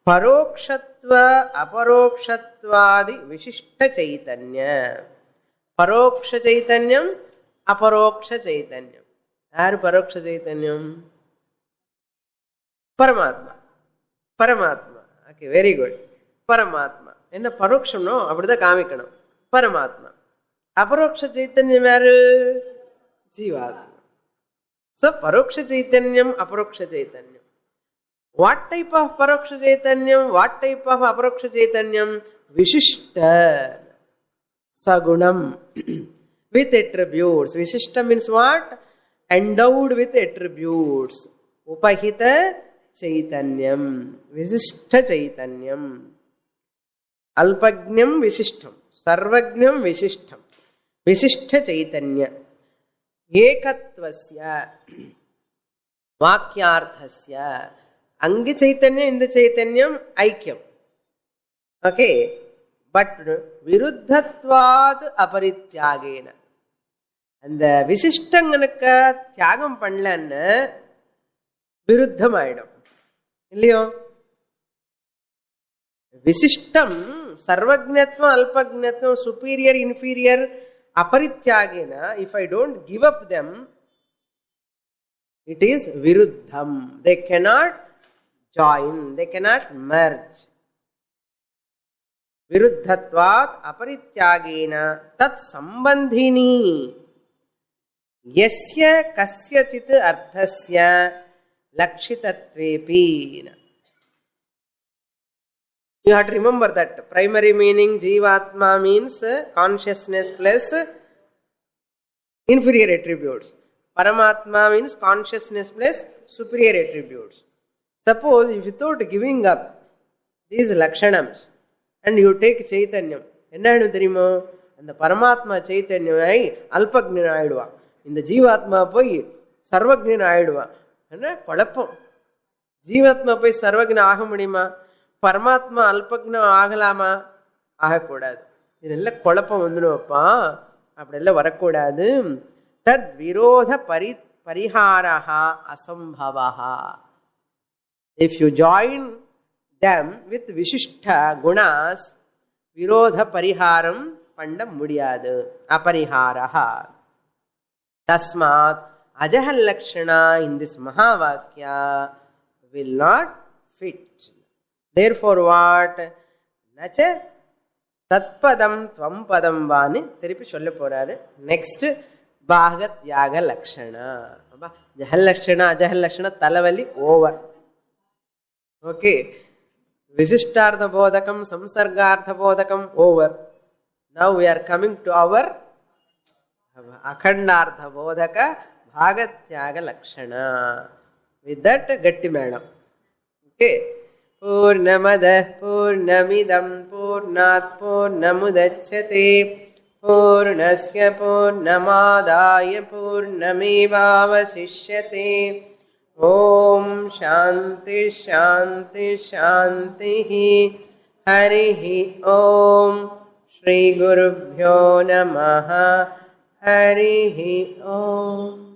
பரோக்ஷத்வ அபரோக்ஷத்வாதி விசிஷ்ட சைதன்ய. பரோக்ஷ சைதன்யம் அபரோக்ஷ சைதன்யம். யாரு பரோக்ஷ சைதன்யம்? பரமாத்மா. பரமாத்மா. Okay, very good. பரமாத்மா என்ன பரோட்சம்னோ அப்படிதான் காமிக்கணும். பரமாத்மா. அபரோக்ஷ சைத்தன்யம் யாரு? ஜீவாத்மா. சோ பரோக்ஷ சைத்தன்யம் அபரோக்ஷ சைத்தன்யம். What type of paroksha chaitanyam? What type of aparoksha chaitanyam? Vishishta sagunam with attributes. Vishishta means what? Endowed with attributes. Upahita chaitanyam. Vishishta chaitanyam. Alpagnyam vishishtam. Sarvagnyam vishishtam. Vishishta chaitanya. Ekatvasya. Vakyarthasya. அங்கு சைத்தன்யம் இந்த சைத்தன்யம் ஐக்கியம். Okay, but விருத்தத்வாத் அபரித்யாகேன அந்த விசிஷ்டங்களுக்கு தியாகம் பண்ணலன்னு விருத்தம் ஆயிடும் இல்லையோ? விசிஷ்டம் சர்வஜ்ஞத்வம் அல்பஜ்ஞத்வம் சுப்பீரியர் இன்ஃபீரியர் அபரித்யாகேன if I don't give up them it is viruddham. They cannot join, they cannot merge. Viruddhatvat aparityagena tat sambandhini yasya kasyachit arthasya lakshitatvepi. You have to remember that primary meaning Jivatma means consciousness plus inferior attributes. Paramatma means consciousness plus superior attributes. Suppose if without giving up these lakshanams and you take chaitanyam, enna theriyumo அந்த பரமாத்மா சைத்தன்யமாய் அல்பக்ஞன் ஆயிடுவான். இந்த ஜீவாத்மா போய் சர்வஜன் ஆயிடுவான். என்ன குழப்பம்! ஜீவாத்மா போய் சர்வஜன் ஆக முடியுமா? பரமாத்மா அல்பக்ஞம் ஆகலாமா? ஆகக்கூடாது. இதெல்லாம் குழப்பம் வந்துடுவப்பா. அப்படியெல்லாம் வரக்கூடாது. தத் விரோத பரிஹாரஹா அசம்பவஹா. If you join them with Vishishta gunas, virodha pariharam பண்ண முடியாது. அபரிஹாரஹா. தஸ்மாத் அஜஹல் லக்ஷணா in this Mahavakya will not fit. Therefore what? நச்ச தத்பதம் துவம் பதம் வான்னு திருப்பி சொல்ல போறாரு. நெக்ஸ்ட் பாகத் யாக லக்ஷணா. ஜஹல் லக்ஷணா அஜஹல் லக்ஷணா தலைவலி over. Okay, Visishtarthabodhakam, Samsargarthabodhakam over. Now we are coming to our Akhandarthabodhaka Bhagatyaga Lakshana. With that, Gatti Madam. Okay. Purnamada Purnamidam Purnat Purnamudachyate Purnasya Purnamadaya Purnamevavasishyate. Om Shanti Shanti Shanti Harihi Om Shri Gurubhyo Namaha Harihi Om.